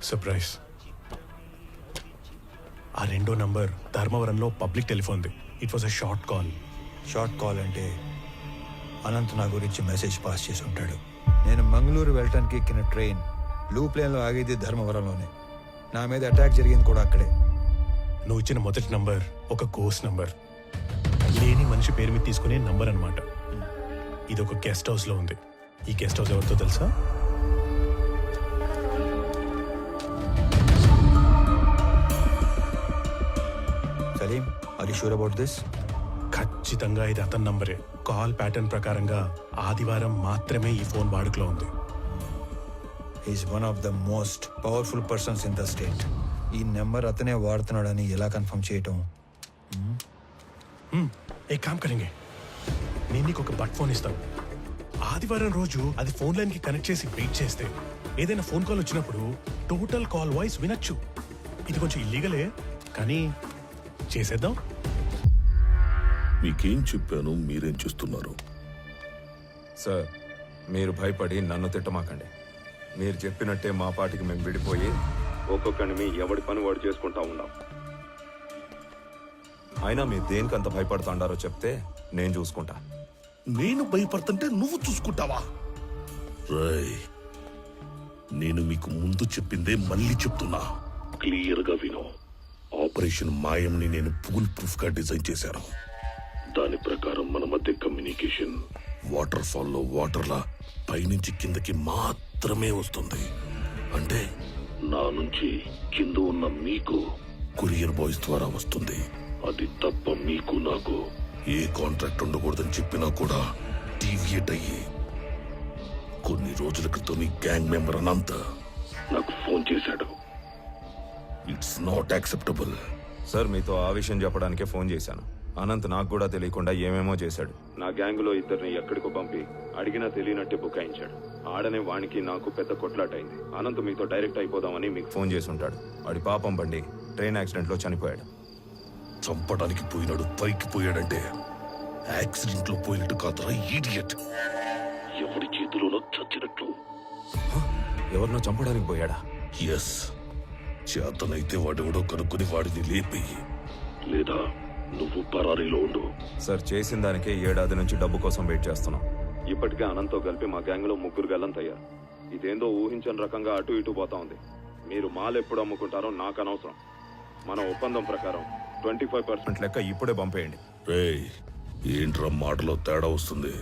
Surprise. ఆ రెండో number ధర్మవరంలో పబ్లిక్ టెలిఫోన్ది. It was a short call. Short call అంటే అనంత్ నా గురించి మెసేజ్ పాస్ చేసి ఉంటాడు. నేను మంగళూరు వెళ్ళటానికి ఎక్కిన ట్రైన్ బ్లూ ప్లేన్లో ఆగేది ధర్మవరంలోనే. నా మీద అటాక్ జరిగింది కూడా అక్కడే. నువ్వు ఇచ్చిన మొదటి నంబర్ ఒక గోస్ట్ నంబర్, లేని మనిషి పేరు మీద తీసుకునే నంబర్ అనమాట. ఇది ఒక గెస్ట్ హౌస్ లో ఉంది. ఈ గెస్ట్ హౌస్ ఎవరితో తెలుసా? Salim, are you sure about this? ఖచ్చితంగా ఇది అతని నంబరే. కాల్ ప్యాటర్న్ ప్రకారంగా ఆదివారం మాత్రమే ఈ ఫోన్ వాడుకలో ఉంది. He's one of the most powerful persons in the state. ఈ నెంబర్ అతనే వాడుతున్నాడని ఎలా కన్ఫర్మ్ చేయటం? ఏ కామ్ కరెంగే, నేను నీకు ఒక బట్ ఫోన్ ఇస్తాను. ఆదివారం రోజు అది ఫోన్ లైన్ కి కనెక్ట్ చేసి వెయిట్ చేస్తే ఏదైనా ఫోన్ కాల్ వచ్చినప్పుడు టోటల్ కాల్ వాయిస్ వినొచ్చు. ఇది కొంచెం ఇల్లీగలే, కానీ చేసేద్దాం. మీకేం చెప్పాను, మీరేం చేస్తున్నారు? సార్, మీరు భయపడి నన్ను తిట్టమాకండి. మీరు చెప్పినట్టే మా పాటికి మేము విడిపోయి ఒక్కొక్కడిని మీ ఎవడి పని వాడు చేసుకుంటా ఉన్నాం. అయినా మీరు దేనికంత భయపడుతుండారో చెప్తే నేను చూసుకుంటా. నేను భయపడుతుంటే నువ్వు చూసుకుంటావా? రేయ్, నేను మీకు ముందు చెప్పిందే మళ్ళీ చెప్తున్నా, క్లియర్ గా విను. ఆపరేషన్ మాయంని నేను ఫుల్ ప్రూఫ్ గా డిజైన్ చేశాను. దాని ప్రకారం మన మధ్య కమ్యూనికేషన్ వాటర్ ఫాల్ లో వాటర్లా పైనుంచి కిందకి మాత్రమే వస్తుంది. అంటే నా నుంచి కింద ఉన్న మీకు కొరియర్ బాయ్స్ ద్వారా వస్తుంది. అది తప్ప మీకు నాకు ఏ కాంట్రాక్ట్ ఉండకూడదని చెప్పినా కూడా డీవియేట్ అయ్యి కొన్ని రోజుల క్రితం మీ గ్యాంగ్ మెంబర్ అనంత నాకు ఫోన్ చేశాడు. It's not acceptable. సార్, మీతో ఆ విషయం చెప్పడానికే ఫోన్ చేశాను. అనంత్ నాకు కూడా తెలియకుండా ఏమేమో చేశాడు. నా గ్యాంగ్ లో ఇద్దరిని ఎక్కడికో పంపి అడిగినా తెలియనట్టే బుకాయించాడు. ఆడనే వానికి నాకు పెద్ద కొట్లాట అయింది. అనంత్ మీతో డైరెక్ట్ అయిపోదామని మీకు ఫోన్ చేసి ఉంటాడు. వాడి పాపం బండి ట్రైన్ యాక్సిడెంట్ లో చనిపోయాడు. చంపడానికి పోయినాడు, పైకి పోయాడంటే యాక్సిడెంట్ లో పోయినట్టు కాదురా ఈడియట్. ఎవరి చేతిలోనో చచ్చినట్లు. ఎవరినో చంపడానికి పోయాడా? ఎస్, చేతనైతే వాడెవడో కనుక్కుని వాడిని లేపేయి, లేదా నువ్వు పరారీలో ఉండు. సార్, చేసిన దానికే 7 ఏళ్ల నుంచి డబ్బు కోసం వెయిట్ చేస్తున్నాం. ఇప్పటికే అనంత్తో కలిపి మా గ్యాంగ్ లో 3 గల్లంతయ్యారు. ఇదేందో ఊహించని రకంగా అటు ఇటు పోతా ఉంది. మీరు మాల్ ఎప్పుడు అమ్ముకుంటారో నాకు అనవసరం. మన ఒప్పందం ప్రకారం 25% లెక్క ఇప్పుడే పంపేయండి. రేయ్, ఏంట్రా మాటలో తేడా వస్తుంది?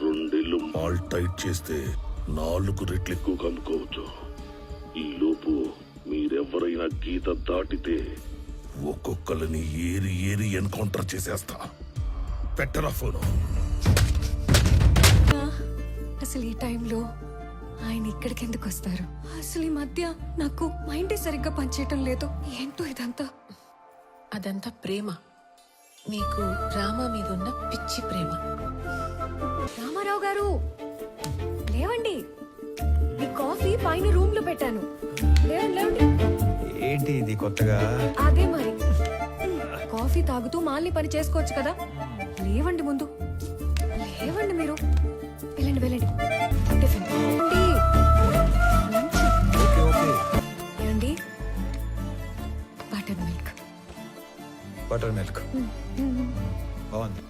2 ఏళ్ళు మాల్ టైట్ చేస్తే 4 రెట్లు ఎక్కువగా అమ్ముకోవచ్చు. ఈ లోపు మీరెవరైనా గీత దాటితే ఒక్కొక్కరిని ఏరి ఏరి ఎన్కౌంటర్ చేసేస్తా. పెట్టరా ఫోను. అసలు ఈ టైంలో ఆయన ఇక్కడికి ఎందుకు వస్తారు? అసలు ఈ మధ్య నాకు మైండే సరిగ్గా పనిచేయటం లేదు. ఏంటో ఇదంతా. అదంతా ప్రేమ. మీకు రామా మీద ఉన్న పిచ్చి ప్రేమ. రామారావు గారు, లేవండి. మీ కాఫీ పైన రూమ్ లో పెట్టాను. లేవండి లేవండి. ఏంటి ఇది కొత్తగా? అదే మరి, కాఫీ తాగుతూ మాల్ని పని చేసుకోవచ్చు కదా. లేవండి ముందు, లేవండి మీరు. వెళ్ళండి వెళ్ళండి. Tiffin lunch. Okay okay. ఏమండి, బటర్ మిల్క్. బటర్ మిల్క్ బాగుంది.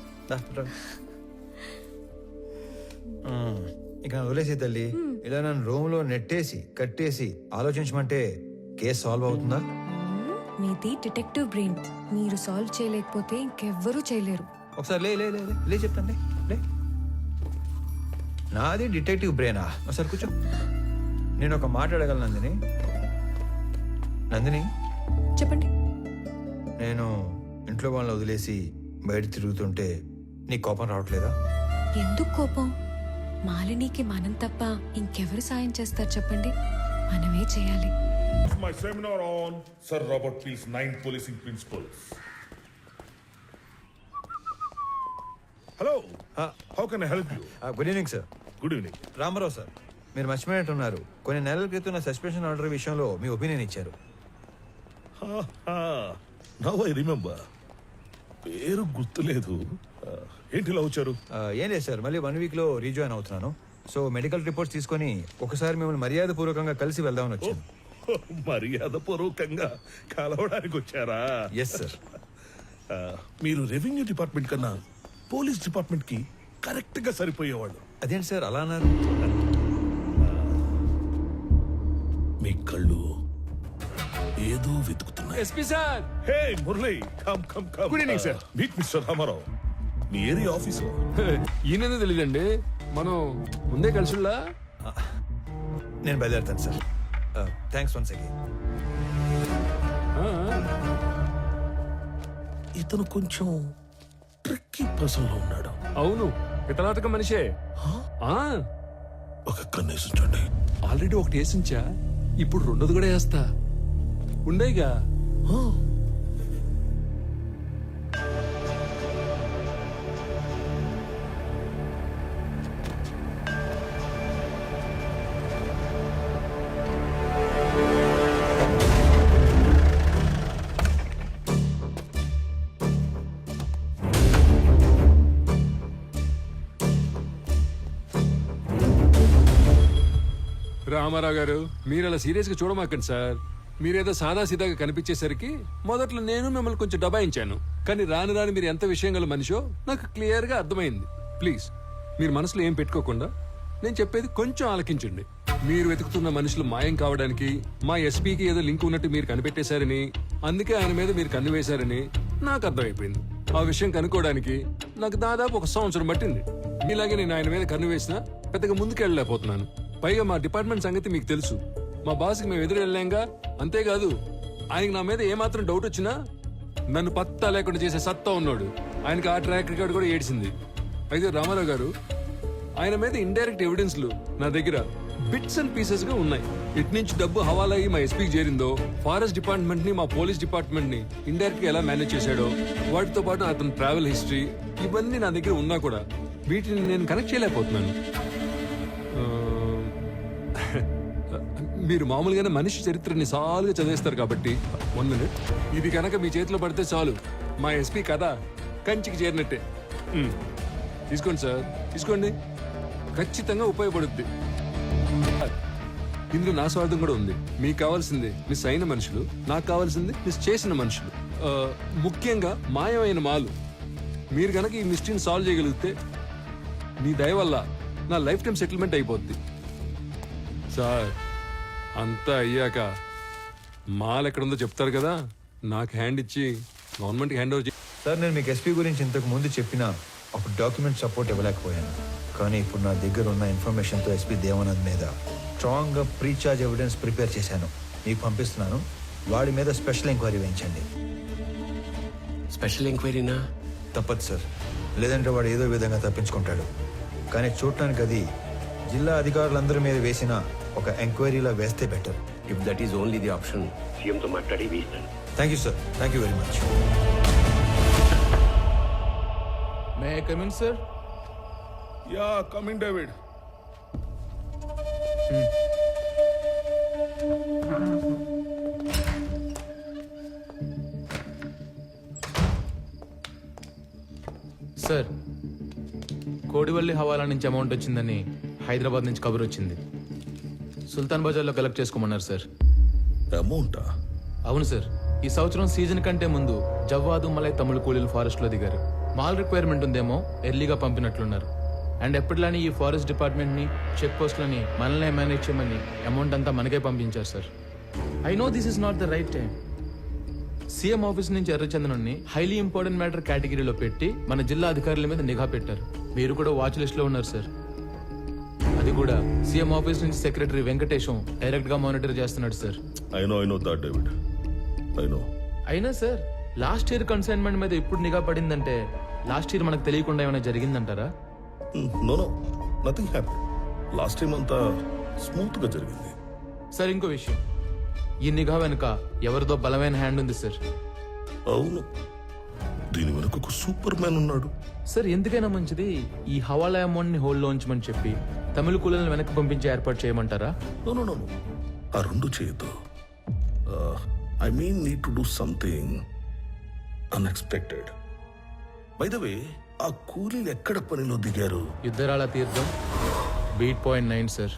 ఇక వదిలేసి తల్లి, ఇలా నన్ను రూమ్ లో నెట్టేసి కట్టేసి ఆలోచించమంటే కేసు సాల్వ్ అవుతుందా? మీది డిటెక్టివ్ బ్రెయిన్. మీరు సాల్వ్ చేయలేకపోతే ఇంకెవ్వరూ చేయలేరు. ఒకసారి లే లే లే లే, లే చెప్తాను. లే, నాది డిటెక్టివ్ బ్రెయినా? ఒకసారి కూర్చో. నేను ఒక మాట అడగలను నందిని. నందిని, చెప్పండి. నేను ఇంట్లో వాళ్ళని వదిలేసి బయట తిరుగుతుంటే నీ కోపం రావట్లేదా? ఎందుకు కోపం? మాలినికి మనం తప్ప ఇంకెవరు సాయం చేస్తారు చెప్పండి? మనమే చేయాలి. My seminar on Sir Robert Peel's 9 policing principles. Hello. How can I help you? Good evening sir. Good evening. Ramarao sir, మీరు మర్చిపోయినట్టున్నారు. కొన్ని నెలల క్రితం నా సస్పెన్షన్ ఆర్డర్ విషయంలో మీ ఒపీనియన్ ఇచ్చారు. Now I remember. పేరు గుర్తులేదు. ఏంటి ఇలా వచ్చారు? ఏం లేదు సార్, మళ్ళీ 1 వీక్ లో రీజాయిన్ అవుతున్నాను. సో మెడికల్ రిపోర్ట్స్ తీసుకొని ఒకసారి మిమ్మల్ని మర్యాదపూర్వకంగా కలిసి వెళ్దామని వచ్చాను. మర్యాద పూర్వకంగా కలవడానికి వచ్చారా? Yes sir. మీరు రెవెన్యూ డిపార్ట్మెంట్ కన్నా పోలీస్ డిపార్ట్మెంట్ కి కరెక్ట్ గా సరిపోయేవాళ్ళు. అదేంటి సార్ అలా అన్నారు? మీ కళ్ళు ఏదో వెతుకుతున్నాయి. SP sir, hey Murali, come come come. Good evening, sir. Meet mister Ramarao, మీ ఏరియా ఆఫీసర్. ఈయననే తెలియదండి, మనం ముందే కలిసిలా. నేను బయలుదేరుతాను సార్. Thanks once again. ఇతను కొంచెం ట్రిక్కీ పర్సన్ లో ఉన్నాడు. అవును, పితలాటక మనిషే. ఒక కన్నేసి ఉంచండి. ఆల్రెడీ ఒకటి వేసించా, ఇప్పుడు రెండోది కూడా వేస్తా. ఉండేగా. రామారావు గారు, మీరు అలా సీరియస్ గా చూడమాకండి సార్. మీరేదో సాదా సీదాగా కనిపించేసరికి మొదట్లో నేను మిమ్మల్ని కొంచెం దబాయించాను, కానీ రాను రాను మీరు ఎంత విషయం గల మనిషో నాకు క్లియర్ గా అర్థమైంది. ప్లీజ్ మీరు మనసులో ఏం పెట్టుకోకుండా నేను చెప్పేది కొంచెం ఆలకించండి. మీరు వెతుకుతున్న మనుషులు మాయం కావడానికి మా ఎస్పీకి ఏదో లింక్ ఉన్నట్టు మీరు కనిపెట్టేశారని, అందుకే ఆయన మీద మీరు కన్ను వేశారని నాకు అర్థమైపోయింది. ఆ విషయం కనుక్కోవడానికి నాకు దాదాపు 1 సంవత్సరం పట్టింది. ఇలాగే నేను ఆయన మీద కన్ను వేసినా పెద్దగా ముందుకెళ్ళలేకపోతున్నాను. పైగా మా డిపార్ట్మెంట్ సంగతి మీకు తెలుసు. మా బాస్కి మేము ఎదురు వెళ్ళాంగా. అంతేకాదు, ఆయనకి నా మీద ఏమాత్రం డౌట్ వచ్చినా నన్ను పత్తా లేకుండా చేసే సత్తా ఉన్నాడు. ఆయనకి ఆ ట్రాక్ రికార్డ్ కూడా ఏడ్చింది. అయితే రామారావు గారు, ఆయన మీద ఇండైరెక్ట్ ఎవిడెన్స్లు నా దగ్గర బిట్స్ అండ్ పీసెస్ గా ఉన్నాయి. ఇటు నుంచి డబ్బు హవాలా అయ్యి మా ఎస్పీకి చేరిందో, ఫారెస్ట్ డిపార్ట్మెంట్ ని మా పోలీస్ డిపార్ట్మెంట్ ని ఇండైరెక్ట్ గా ఎలా మేనేజ్ చేశాడో, వాటితో పాటు అతని ట్రావెల్ హిస్టరీ, ఇవన్నీ నా దగ్గర ఉన్నా కూడా వీటిని నేను కనెక్ట్ చేయలేకపోతున్నాను. మీరు మామూలుగానే మనిషి చరిత్రని సాలుగా చదివేస్తారు కాబట్టి 1 minute. ఇది కనుక మీ చేతిలో పడితే చాలు, మా ఎస్పీ కథ కంచికి చేరినట్టే. తీసుకోండి సార్, తీసుకోండి, ఖచ్చితంగా ఉపయోగపడుద్ది. ఇందులో నా స్వార్థం కూడా ఉంది. మీకు కావాల్సింది మిస్ అయిన మనుషులు, నాకు కావాల్సింది మిస్ చేసిన మనుషులు, ముఖ్యంగా మాయమైన మాలు. మీరు కనుక ఈ మిస్టరీని సాల్వ్ చేయగలిగితే మీ దయ వల్ల నా లైఫ్ టైం సెటిల్మెంట్ అయిపోద్ది. సార్, అంతా అయ్యాక మాల్ ఎక్కడుందో చెప్తారు కదా, నాకు హ్యాండ్ ఇచ్చి గవర్నమెంట్కి హ్యాండ్ ఓవర్. సార్, నేను మీకు ఎస్పీ గురించి ఇంతకు ముందు చెప్పినా అప్పుడు డాక్యుమెంట్ సపోర్ట్ ఇవ్వలేకపోయాను. కానీ ఇప్పుడు నా దగ్గర ఉన్న ఇన్ఫర్మేషన్తో ఎస్పీ దేవానంద్ మీద స్ట్రాంగ్గా ప్రీఛార్జ్ ఎవిడెన్స్ ప్రిపేర్ చేశాను. మీకు పంపిస్తున్నాను. వాడి మీద స్పెషల్ ఎంక్వైరీ వేయించండి. స్పెషల్ ఎంక్వైరీనా? తప్పదు సార్, లేదంటే వాడు ఏదో విధంగా తప్పించుకుంటాడు. కానీ చూడటానికి అది జిల్లా అధికారులందరి మీద వేసిన ఒక ఎంక్వైరీలా వేస్తే better. If that is only the option, సీఎంతో మాట్లాడి వేస్తాను. Thank you sir, thank you very much. May I come in sir? Yeah, coming David. Sir, Kodivalli హవాలా నుంచి అమౌంట్ వచ్చిందని హైదరాబాద్ నుంచి కబురు వచ్చింది. సుల్తాన్ బజార్లో కలెక్ట్ చేసుకోమన్నారు సార్. అమౌంటా? అవును సార్, ఈ సంవత్సరం సీజన్ కంటే ముందు జవ్వాదు మలై తమిళ కూలీలు ఫారెస్ట్లో దిగారు. మాల్ రిక్వైర్మెంట్ ఉందేమో ఎర్లీగా పంపినట్లున్నారు. అండ్ ఎప్పటిలానే ఈ ఫారెస్ట్ డిపార్ట్మెంట్ని, చెక్ పోస్ట్లని మనల్ని మేనేజ్ చేయమని అమౌంట్ అంతా మనకే పంపించారు sir. I no this is not the right time. CM office నుంచి ఎర్రచందనాన్ని హైలీ ఇంపార్టెంట్ మ్యాటర్ కేటగిరీలో పెట్టి మన జిల్లా అధికారుల మీద నిఘా పెట్టారు. మీరు కూడా వాచ్ లిస్ట్ లో ఉన్నారు సార్. అది కూడా సీఎం ఆఫీస్ నుంచి సెక్రటరీ వెంకటేశం డైరెక్ట్ గా మానిటర్ చేస్తున్నాడు sir. I know that David, I know. అయినా సార్, లాస్ట్ ఇయర్ కన్సైన్మెంట్ మీద ఇప్పుడు నిఘా పడిందంటే లాస్ట్ ఇయర్ మనకు తెలియకుండా ఏమైనా జరిగిందంటారా? No, nothing happen. Last time అంతా స్మూత్ గా జరిగింది. సార్, ఇంకో విషయం, ఈ నిఘా వెనుక ఎవరిదో బలమైన హ్యాండ్ ఉంది సార్. అవును, దీని వెనుక ఒక సూపర్ మ్యాన్ ఉన్నాడు. సార్, ఎందుకైనా మంచిది ఈ హవాలా అమౌంట్ ని హోల్డ్ లో ఉంచమని చెప్పి తమిళ కూలీలను వెనక్కి పంపించే ఏర్పాటు చేయమంటారా? నో, ఆ రెండు చేయొద్దు. I mean need to do something unexpected. By the way, ఆ కూలీలు ఎక్కడ పనిలో దిగారు? యుద్ధరాల తీర్థం, బీట్ 0.9 సార్.